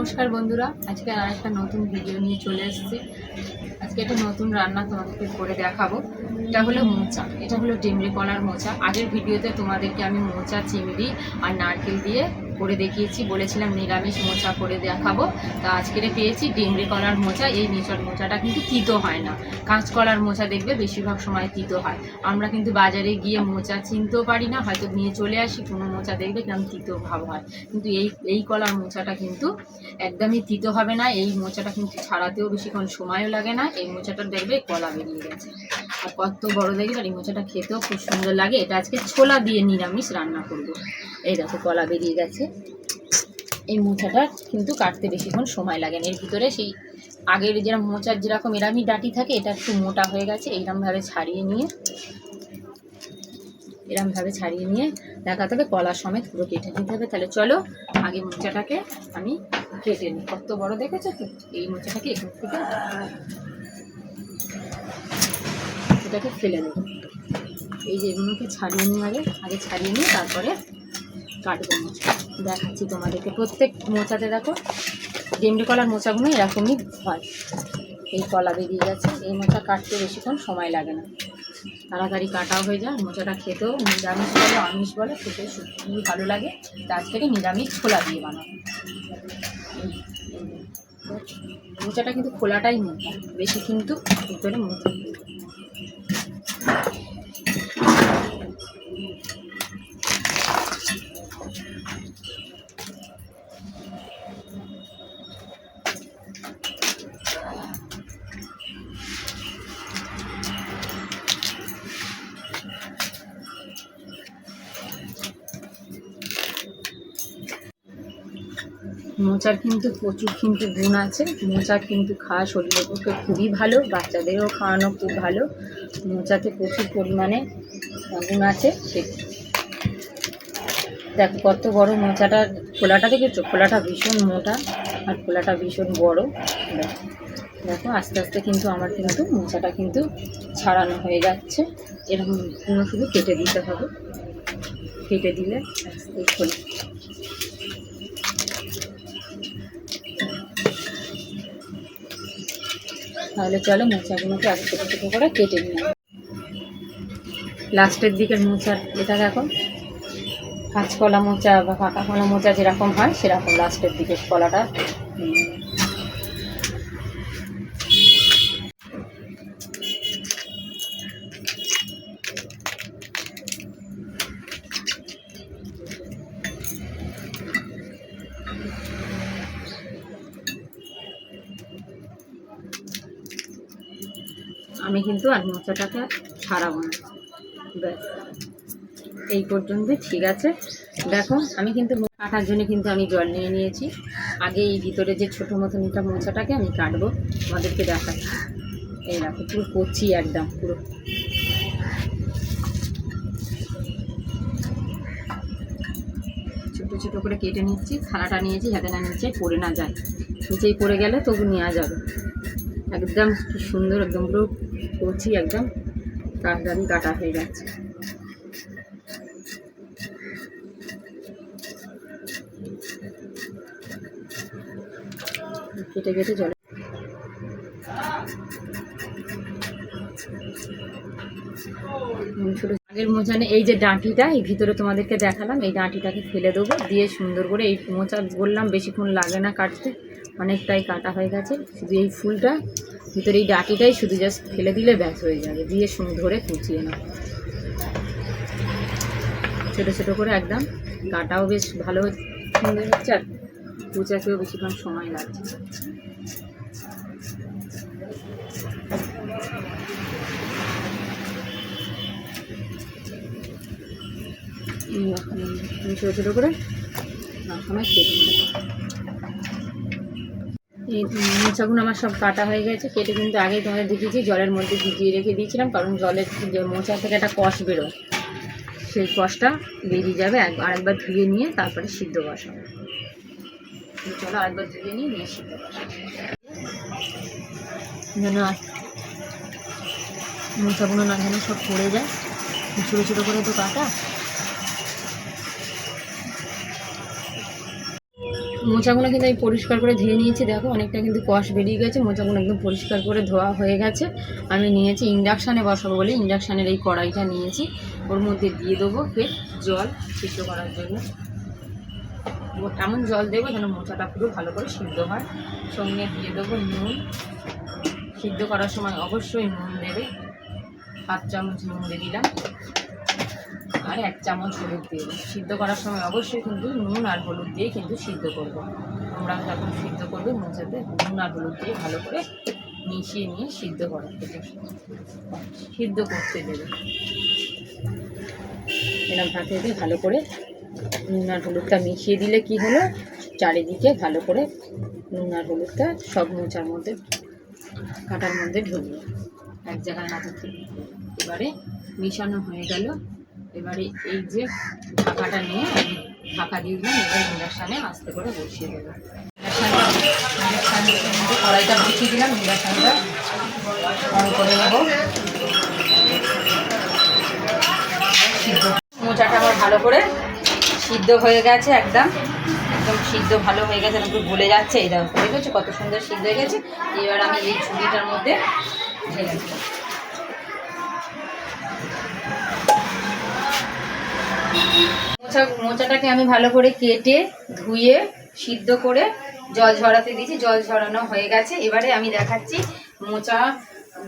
নমস্কার বন্ধুরা, আজকে আর একটা নতুন ভিডিও নিয়ে চলে এসেছি। আজকে একটা নতুন রান্না তোমাদেরকে করে দেখাবো। এটা হলো মোচা, এটা হলো ডিমরি কলার মোচা। আগের ভিডিওতে তোমাদেরকে আমি মোচা, চিংড়ি আর নারকেল দিয়ে করে দেখিয়েছি, বলেছিলাম নিরামিষ মোচা করে দেখাবো। তা আজকের পেয়েছি ডিমরি কলার মোচা। এই নিচড় মোচাটা কিন্তু তিতো হয় না। কাঁচকলার মোচা দেখবে বেশিরভাগ সময় তিতো হয়। আমরা কিন্তু বাজারে গিয়ে মোচা চিনতেও পারি না, হয়তো নিয়ে চলে আসি, কোনো মোচা দেখবে কেমন তিতো ভাব হয়। কিন্তু এই কলার মোচাটা কিন্তু একদমই তিতো হবে না। এই মোচাটা কিন্তু ছাড়াতেও বেশিক্ষণ সময়ও লাগে না। এই মোচাটা দেখবে কলা বেরিয়ে গেছে, আর কত বড় দেখবে। আর এই মোচাটা খেতেও খুব সুন্দর লাগে। এটা আজকে ছোলা দিয়ে নিরামিষ রান্না করব। এই দেখো কলা বেরিয়ে গেছে। এই মোচাটা কিন্তু কাটতে বেশিক্ষণ সময় লাগে না। এর ভিতরে সেই আগের যেরকম মোচার যেরকম এরামই ডাঁটি থাকে, এটা একটু মোটা হয়ে গেছে। এইরকমভাবে ছাড়িয়ে নিয়ে দেখাতে হবে, কলা সমেত পুরো কেটে নিতে হবে। তাহলে চলো আগে মোচাটাকে আমি কেটে নিই। কত বড় দেখেছো তো? এই মোচাটাকে এখান থেকে এটাকে ফেলে নেব। এই যে এগুলোকে ছাড়িয়ে নিই, আগে ছাড়িয়ে নিই, তারপরে কাটবো মোচা। দেখাচ্ছি তোমাদেরকে। প্রত্যেক মোচাতে দেখো, ডিমরি কলার মোচাগুলো এরকমই হয়। এই কলা বেরিয়ে গেছে। এই মোচা কাটতে বেশিক্ষণ সময় লাগে না, তাড়াতাড়ি কাটাও হয়ে যায়। মোচাটা খেতেও নিরামিষ বলে আমিষ বলে খেতে খুবই ভালো লাগে। তা আজ থেকে নিরামিষ ছোলা দিয়ে বানাবো। মোচাটা কিন্তু খোলাটাই মোটা, বেশি কিন্তু ভিতরে মোচা। মোচার কিন্তু প্রচুর কিন্তু গুণ আছে। মোচা কিন্তু খাওয়া শরীরের পক্ষে খুবই ভালো, বাচ্চাদেরও খাওয়ানো খুব ভালো। মোচাতে প্রচুর পরিমাণে গুণ আছে। দেখো কত বড় মোচাটা, খোলাটা দেখেছো? খোলাটা ভীষণ মোটা আর খোলাটা ভীষণ বড়। দেখো আস্তে আস্তে কিন্তু আমার কিন্তু মোচাটা কিন্তু ছাড়ানো হয়ে যাচ্ছে। এরকম শুধু কেটে দিতে হবে। কেটে দিলে আস্তে খোলে। তাহলে চলো মোচাগুলোকে আগে ছোটো ছোটো করে কেটে নিই। লাস্টের দিকের মোচার এটা দেখো, কাঁচকলা মোচা বা পাকা কলা মোচা যেরকম হয় সেরকম লাস্টের দিকের কলাটা। আমি কিন্তু আর মোচাটাকে ছাড়াবো না, ব্যাস এই পর্যন্তই ঠিক আছে। দেখো আমি কিন্তু কাটার জন্য কিন্তু আমি জল নিয়ে নিয়েছি। আগে এই ভিতরে যে ছোটো মতন এটা মোচাটাকে আমি কাটবো, আমাদেরকে দেখাচ্ছি। এই দেখো পুরো কচি, একদম পুরো ছোটো ছোটো করে কেটে নিচ্ছি। থালাটা নিয়েছি যাতে না নিচে পড়ে না যায়, নিচেই পড়ে গেলে তবু নেওয়া যাবে। একদম কি সুন্দর, একদম পুরো কচি, একদম তাড়াতাড়ি কাটা হয়ে যাচ্ছে। কেটে কেটে জলে আগের মোচানে এই যে ডাঁটিটা, এই ভিতরে তোমাদেরকে দেখালাম, এই ডাঁটিটাকে ফেলে দেবো। দিয়ে সুন্দর করে এই মোচা বললাম বেশিক্ষণ লাগে না কাটতে, অনেকটাই কাটা হয়ে গেছে। শুধু এই ফুলটা ভিতরে এই ডাঁটিটাই শুধু জাস্ট ফেলে দিলে ব্যাস হয়ে যাবে। দিয়ে ধরে কুচিয়ে নাও ছোটো ছোটো করে, একদম কাটাও বেশ ভালো সুন্দর হচ্ছে, আর কুচাতেও বেশিক্ষণ সময় লাগছে। ছোটো ছোটো করে সময় কেটে নেব। এই মোচাগুলো আমার সব কাটা হয়ে গেছে। কেটে কিন্তু আগেই তোমাদের দেখিয়েছি, জলের মধ্যে ভিজিয়ে রেখে দিয়েছিলাম, কারণ জলের যে মোচা থেকে একটা কষ বেরোয়, সেই কষটা বেরিয়ে যাবে। আরেকবার ধুয়ে নিয়ে তারপরে সিদ্ধ বসাবো। চলো আরেকবার ধুয়ে নিয়ে সিদ্ধ বসাবো, যেন মোচাগুলো না যেন সব পড়ে যায়। ছোটো ছোটো করে তো কাটা। মোচাগুলো কিন্তু আমি পরিষ্কার করে ধুয়ে নিয়েছি। দেখো অনেকটা কিন্তু কষ বেরিয়ে গেছে, মোচাগুলো একদম পরিষ্কার করে ধোয়া হয়ে গেছে। আমি নিয়েছি ইন্ডাকশানে বসাবো বলে ইন্ডাকশানের এই কড়াইটা নিয়েছি। ওর মধ্যে দিয়ে দেবো ফের জল সিদ্ধ করার জন্য। এমন জল দেবো যেন মোচাটা পুরো ভালো করে সিদ্ধ হয়। সঙ্গে দিয়ে দেবো নুন। সিদ্ধ করার সময় অবশ্যই নুন দেবে। 5 চামচ নুন দিয়ে দিলাম, আর 1 চামচ হলুদ দিয়ে দেবো। সিদ্ধ করার সময় অবশ্যই কিন্তু নুন আর হলুদ দিয়ে কিন্তু সিদ্ধ করবো। তোমরা যখন সিদ্ধ করবে মোচাতে নুন আর হলুদ দিয়ে ভালো করে মিশিয়ে নিয়ে সিদ্ধ সিদ্ধ করতে দেবে। এরকম হাতে দিয়ে ভালো করে নুন আর হলুদটা মিশিয়ে দিলে কি হলো, চারিদিকে ভালো করে নুন আর হলুদটা সব মোচার মধ্যে কাটার মধ্যে ঢুকবে, এক জায়গায় না থাকে। এবারে মিশানো হয়ে গেল। এবারে এই যে ঢাকাটা নিয়ে আমি ঢাকা দিয়ে দিলাম। এবার ইন্ডাকশানে আস্তে করে বসিয়ে দেবো। কড়াইটা বসিয়ে দিলাম, ইন্ডাকশানটা অন করে নেব। সিদ্ধ মোচাটা আমার ভালো করে সিদ্ধ হয়ে গেছে, একদম সিদ্ধ ভালো হয়ে গেছে, একটু গলে যাচ্ছে। এই দেখো দেখেছো কত সুন্দর সিদ্ধ হয়ে গেছে। এবার আমি এই ঝুড়িটার মধ্যে ঢেলে দেবো। মোচাটাকে আমি ভালো করে কেটে ধুয়ে সিদ্ধ করে জল ঝরাতে দিয়েছি। জল ঝরানো হয়ে গেছে। এবারে আমি দেখাচ্ছি মোচা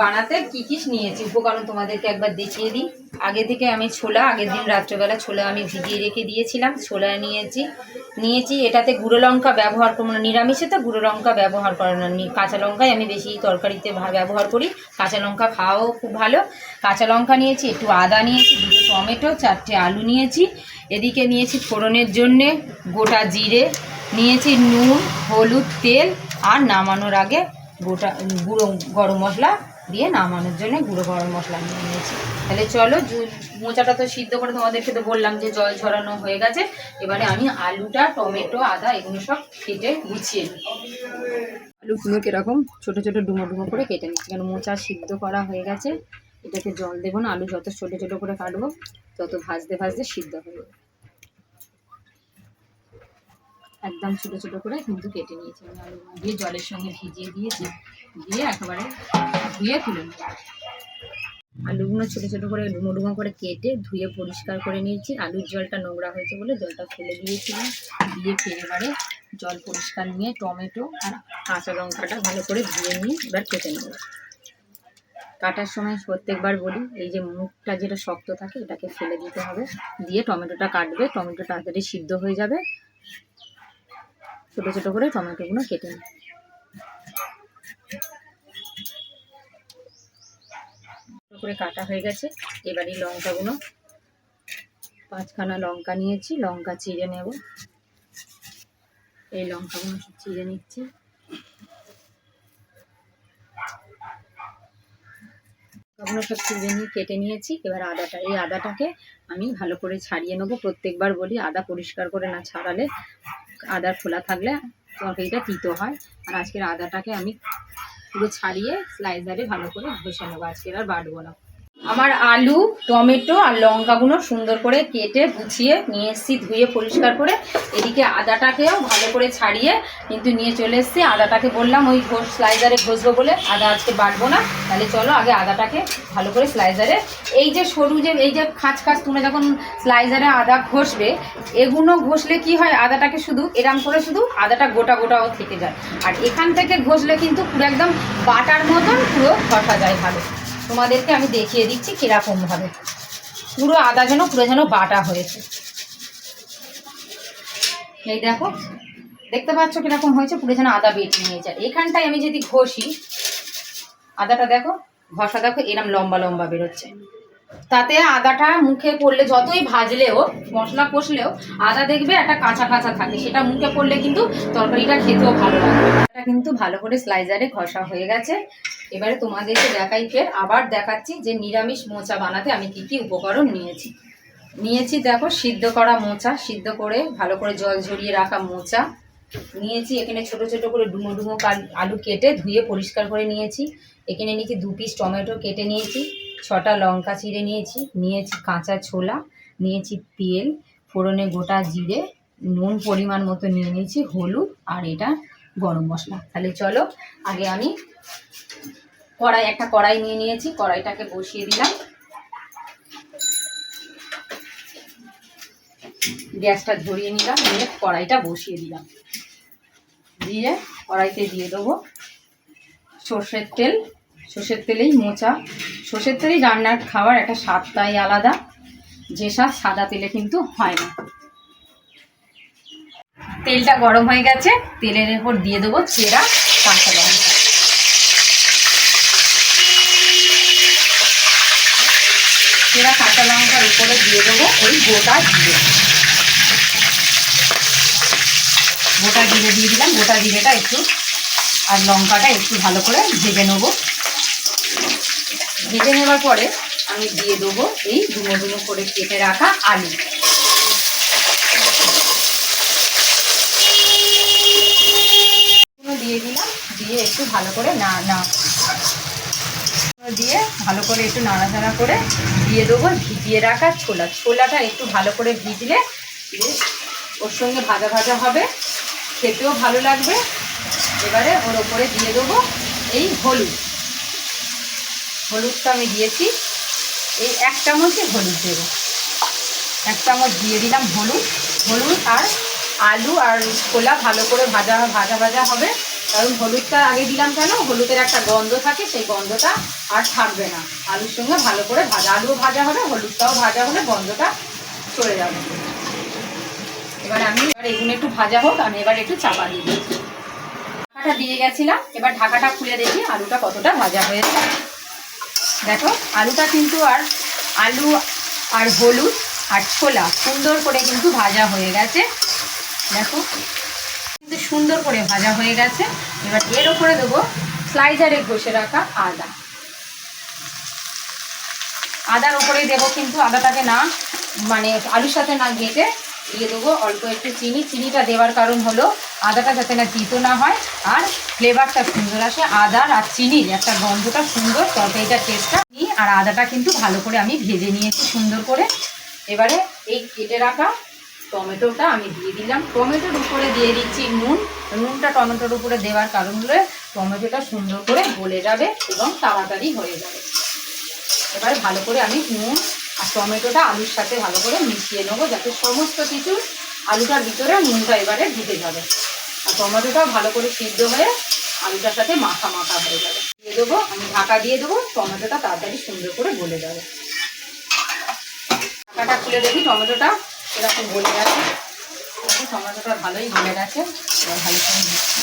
বানাতে কি কি নিয়েছি উপকরণ, তোমাদেরকে একবার দেখিয়ে দিই। আগে থেকে আমি ছোলা, আগের দিন রাত্রেবেলা ছোলা আমি ভিজিয়ে রেখে দিয়েছিলাম। ছোলা নিয়েছি। এটাতে গুঁড়ো লঙ্কা ব্যবহার করবো না, নিরামিষে তো গুঁড়ো লঙ্কা ব্যবহার করে না, কাঁচা লঙ্কাই আমি বেশি তরকারিতে ব্যবহার করি। কাঁচা লঙ্কা খাওয়াও খুব ভালো। কাঁচা লঙ্কা নিয়েছি, একটু আদা নিয়েছি, 2 টমেটো, 4টে আলু নিয়েছি। এদিকে নিয়েছি ফোড়নের জন্যে গোটা জিরে নিয়েছি, নুন, হলুদ, তেল, আর নামানোর আগে গুঁড়ো গরম মশলা দিয়ে নামানোর জন্য গুঁড়ো গরম মশলা নিয়েছি। তাহলে চলো, মোচাটা তো সিদ্ধ করে তোমাদেরকে তো বললাম যে জল ঝরানো হয়ে গেছে। এবারে আমি আলুটা, টমেটো, আদা এগুলো সব কেটে গুছিয়ে নিই। আলুগুলো এরকম ছোটো ছোটো ডুমো ডুমো করে কেটে নিচ্ছি, কারণ মোচা সিদ্ধ করা হয়ে গেছে। এটাকে জল দেবো না, আলু যত ছোটো ছোটো করে কাটবো তত ভাজতে ভাজতে সিদ্ধ হবে। একদম ছোটো ছোটো করে কিন্তু কেটে নিয়েছি আমি। আলু দিয়ে জলের সঙ্গে ভিজিয়ে দিয়েছি, দিয়ে একেবারে ধুয়ে তুলে নিয়েছি। আলুগুলো ছোটো ছোটো করে ডুমো ডুমো করে কেটে ধুয়ে পরিষ্কার করে নিয়েছি। আলুর জলটা নোংরা হয়েছে বলে জলটা ফেলে দিয়েছিলাম। দিয়ে ফের এবারে জল পরিষ্কার নিয়ে টমেটো আর কাঁচা লঙ্কাটা ভালো করে ধুয়ে নিয়ে এবার কেটে নেব। কাটার সময় প্রত্যেকবার বলি, এই যে মুখটা যেটা শক্ত থাকে এটাকে ফেলে দিতে হবে। দিয়ে টমেটোটা কাটবে, টমেটো তাড়াতাড়ি সিদ্ধ হয়ে যাবে। ছোটো ছোটো করে টমেটোগুলো কেটে নিই। করে কাটা হয়ে গেছে। এবারে লঙ্কাগুলো, 5খানা লঙ্কা নিয়েছি, লঙ্কা চিড়ে নেব। এই লঙ্কাগুলো সব চিড়ে নিচ্ছি। লঙ্কাগুলো সব চিড়ে নিয়ে কেটে নিয়েছি। এবার আদাটা, এই আদাটাকে আমি ভালো করে ছাড়িয়ে নেবো। প্রত্যেকবার বলি আদা পরিষ্কার করে না ছাড়ালে, আদার খোলা থাকলে তরকারিটা তিতো হয়। আর আজকের আদাটাকে আমি পুরো ছাড়িয়ে স্লাইসারে ভালো করে ঘষে নেবো, আজকের আর বাটবো না। আমার আলু, টমেটো আর লঙ্কাগুলো সুন্দর করে কেটে গুছিয়ে নিয়ে এসেছি, ধুয়ে পরিষ্কার করে। এদিকে আদাটাকেও ভালো করে ছাড়িয়ে কিন্তু নিয়ে চলে এসেছি। আদাটাকে বললাম ওই স্লাইসারে ঘষবো বলে, আদা আজকে বাটবো না। তাহলে চলো আগে আদাটাকে ভালো করে স্লাইসারে, এই যে সরু যে এই যে খাঁচ তোমরা যখন স্লাইসারে আদা ঘষবে, এগুলো ঘষলে কি হয়, আদাটাকে শুধু এরম করে শুধু আদাটা গোটা গোটাও থেকে যায়। আর এখান থেকে ঘষলে কিন্তু পুরো একদম বাটার মতন পুরো ঘষা যায় ভালো। তোমাদেরকে আমি দেখিয়ে দিচ্ছি কীরকমভাবে পুরো আদা যেন বাটা হয়েছে। এই দেখো, দেখতে পাচ্ছ কীরকম হয়েছে, পুরো যেন আদা বেটে নিয়ে যায়। এখানটায় আমি যদি ঘষি আদাটা, দেখো ঘষা দেখো এরম লম্বা লম্বা বেরোচ্ছে। তাতে আদাটা মুখে পড়লে, যতই ভাজলেও মশলা কষলেও আদা দেখবে একটা কাঁচা কাঁচা থাকে, সেটা মুখে পড়লে কিন্তু তরকারিটা খেতেও ভালো লাগে। এটা কিন্তু ভালো করে স্লাইসারে ঘষা হয়ে গেছে। এবারে তোমাদেরকে দেখাই, ফের আবার দেখাচ্ছি যে নিরামিষ মোচা বানাতে আমি কি কি উপকরণ নিয়েছি। দেখো সিদ্ধ করা মোচা, সিদ্ধ করে ভালো করে জল ঝরিয়ে রাখা মোচা নিয়েছি। এখানে ছোট ছোট করে ডুমো ডুমো আলু কেটে ধুয়ে পরিষ্কার করে নিয়েছি। এখানে নিয়েছি 2 পিস টমেটো কেটে নিয়েছি, 6টা লঙ্কা চিড়ে নিয়েছি কাঁচা ছোলা, নিয়েছি তেল, ফোড়নে গোটা জিরে, নুন পরিমাণ মতো নিয়ে নিয়েছি, হলুদ, আর এটা গরম মশলা। তাহলে চলো আগে আমি একটা কড়াই নিয়ে নিয়েছি, কড়াইটাকে বসিয়ে দিলাম, গ্যাসটা ধরিয়ে নিলাম, নিয়ে কড়াইটা বসিয়ে দিলাম, দিয়ে কড়াইতে দিয়ে দেবো সর্ষের তেল। সর্ষের তেলেই মোচা, সর্ষের তেলেই রান্নার খাওয়ার একটা স্বাদটাই আলাদা, যে স্বাদ সাদা তেলে কিন্তু হয় না। তেলটা গরম হয়ে গেছে, তেলের উপর দিয়ে দেবো চেরা কাঁচা লঙ্কা, চেরা কাঁচা লঙ্কার উপরে দিয়ে দেবো ওই গোটা জিরে। গোটা জিরে দিয়ে দিলাম, গোটা জিরেটা একটু আর লঙ্কাটা একটু ভালো করে ভেজে নেবো। ভেজে নেওয়ার পরে আমি দিয়ে দেবো এই ডুমো ডুমো করে কেটে রাখা আলু। দিয়ে দিলাম, দিয়ে একটু ভালো করে দিয়ে ভালো করে একটু নাড়াচাড়া করে দিয়ে দেবো ভিজিয়ে রাখা ছোলা। ছোলাটা একটু ভালো করে ভিজলে ওর সঙ্গে ভাজা ভাজা হবে, খেতেও ভালো লাগবে। এবারে ওর ওপরে দিয়ে দেবো এই হলুদ। হলুদটা আমি দিয়েছি, এই 1 চামচে হলুদ দেবো, 1 চামচ দিয়ে দিলাম হলুদ। হলুদ আর আলু আর ছোলা ভালো করে ভাজা ভাজা হবে, কারণ হলুদটা আগে দিলাম কেন, হলুদের একটা গন্ধ থাকে, সেই গন্ধটা আর থাকবে না। আলুর সঙ্গে ভালো করে আলুও ভাজা হবে, হলুদটাও ভাজা হলে গন্ধটা চলে যাবে। এবার এগুলো একটু ভাজা হোক, আমি এবার একটু চাপা দিয়ে দিচ্ছি। ঢাকাটা দিয়ে গেছিলাম, এবার ঢাকাটা খুলে দেখি আলুটা কতটা ভাজা হয়েছে। দেখো আলুটা কিন্তু আলু আর হলুদ আর ছোলা সুন্দর করে কিন্তু ভাজা হয়ে গেছে। দেখো কিন্তু সুন্দর করে ভাজা হয়ে গেছে। এবার এর উপরে দেবো স্লাইসারে ঘষে রাখা আদা। আদার উপরেই দেবো, কিন্তু আদাটাকে না আলুর সাথে না ঘেটে দিয়ে দেবো অল্প একটু চিনি। চিনিটা দেওয়ার কারণ হলো আদাটা যাতে না তিতো না হয় আর ফ্লেভারটা সুন্দর আসে। আদার আর চিনির একটা গন্ধটা সুন্দর, তরকারিটার টেস্টটা আর আদাটা কিন্তু ভালো করে আমি ভেজে নিয়েছি সুন্দর করে। এবারে এই কেটে রাখা টমেটোটা আমি দিয়ে দিলাম। টমেটোর উপরে দিয়ে দিচ্ছি নুন। নুনটা টমেটোর উপরে দেওয়ার কারণ হলে টমেটোটা সুন্দর করে গলে যাবে এবং তাড়াতাড়ি হয়ে যাবে। এবারে ভালো করে আমি নুন আর টমেটোটা আলুর সাথে ভালো করে মিশিয়ে নেবো, যাতে সমস্ত কিছু আলুটার ভিতরে নুনটা এবারে ঢুকে যাবে আর টমেটোটাও ভালো করে সিদ্ধ হয়ে আলুটার সাথে মাখা মাখা হয়ে যাবে। দিয়ে দেবো, আমি ঢাকা দিয়ে দেবো, টমেটোটা তাড়াতাড়ি সুন্দর করে গলে যাবে। ঢাকাটা খুলে দেখি টমেটোটা এরকম গলে গেছে। টমেটোটা ভালোই গলে গেছে। এবার ভালো করে দিচ্ছি।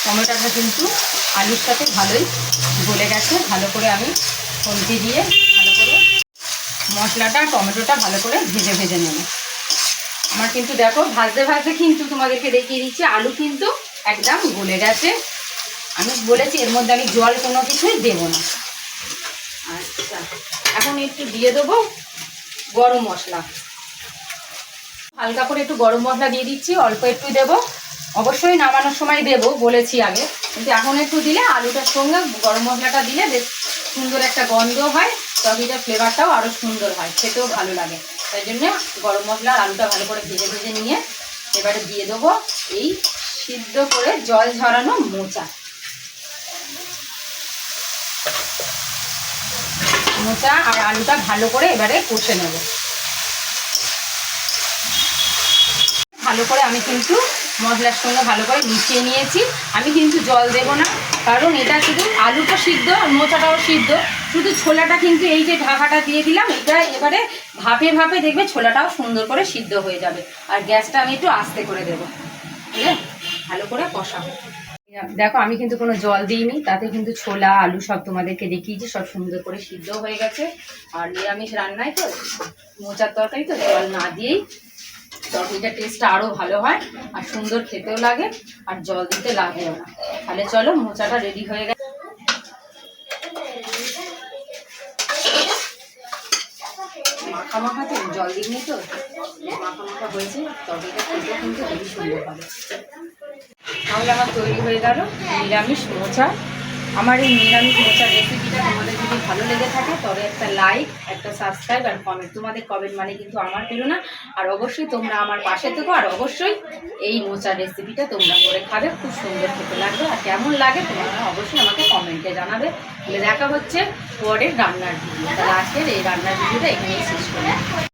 টমেটোটা কিন্তু আলুর সাথে ভালোই গলে গেছে। ভালো করে আমি খুন্তি দিয়ে ভালো করে মশলাটা টমেটোটা ভালো করে ভেজে নেব। আমার কিন্তু দেখো ভাজতে কিন্তু তোমাদেরকে দেখিয়ে দিচ্ছি আলু কিন্তু একদম গলে গেছে। আমি বলেছি এর মধ্যে আমি জল কোনো কিছুই দেবো না। আচ্ছা, এখন একটু দিয়ে দেবো গরম মশলা। হালকা করে একটু গরম মশলা দিয়ে দিচ্ছি, অল্প একটু দেবো। অবশ্যই নামানোর সময় দেবো বলেছি আগে, কিন্তু এখন একটু দিলে আলুটার সঙ্গে গরম মশলাটা দিলে বেশ সুন্দর একটা গন্ধ হয়, তরকারিটার ফ্লেভারটাও আরও সুন্দর হয়, খেতেও ভালো লাগে। তাই জন্য গরম মশলা আর আলুটা ভালো করে ভেজে নিয়ে এবারে দিয়ে দেবো এই সিদ্ধ করে জল ঝরানো মোচা। মোচা আর আলুটা ভালো করে এবারে কষে নেব। ভালো করে আমি কিন্তু মশলার সঙ্গে ভালো করে মিশিয়ে নিয়েছি। আমি কিন্তু জল দেব না, কারণ এটা শুধু আলুটা সিদ্ধ মোচাটাও সিদ্ধ, শুধু ছোলাটা কিন্তু এই যে ঢাকাটা দিয়ে দিলাম, এটা এবারে ভাপে দেখবে ছোলাটাও সুন্দর করে সিদ্ধ হয়ে যাবে। আর গ্যাসটা আমি একটু আস্তে করে দেবো, বুঝলে, ভালো করে কষাবো। দেখো আমি কিন্তু কোনো জল দিইনি, তাতে কিন্তু ছোলা আলু সব তোমাদেরকে দেখিয়েছি, সব সুন্দর করে সিদ্ধ হয়ে গেছে। আর নিরামিষ রান্নায় তো মোচার তরকারি তো জল না দিয়েই তরকারিটার টেস্টটা আরও ভালো হয় আর সুন্দর খেতেও লাগে আর জল দিতে লাগেও না। তাহলে চলো মোচাটা রেডি হয়ে গেছে। মাখা মাখাতে জল দিইনি তো, মাখা হয়েছে, তরকারিটা খেতেও কিন্তু খুবই সুন্দর হবে। তাহলে আমার তৈরি হয়ে গেল নিরামিষ মোচা আমার এই নিরামিষ মোচার রেসিপিটা তোমাদের যদি ভালো লেগে থাকে তবে একটা লাইক, একটা সাবস্ক্রাইব আর কমেন্ট। তোমাদের কমেন্ট মানে কিন্তু আমার পেলো না। আর অবশ্যই তোমরা আমার পাশে থেকো, আর অবশ্যই এই মোচার রেসিপিটা তোমরা করে খাবে, খুব সুন্দর খেতে লাগবে। আর কেমন লাগে তোমরা অবশ্যই আমাকে কমেন্টে জানাবে। তাহলে দেখা হচ্ছে পরের রান্নার ভিডিও। তাহলে আজকের এই রান্নার ভিডিওটা এখানেই শেষ করি।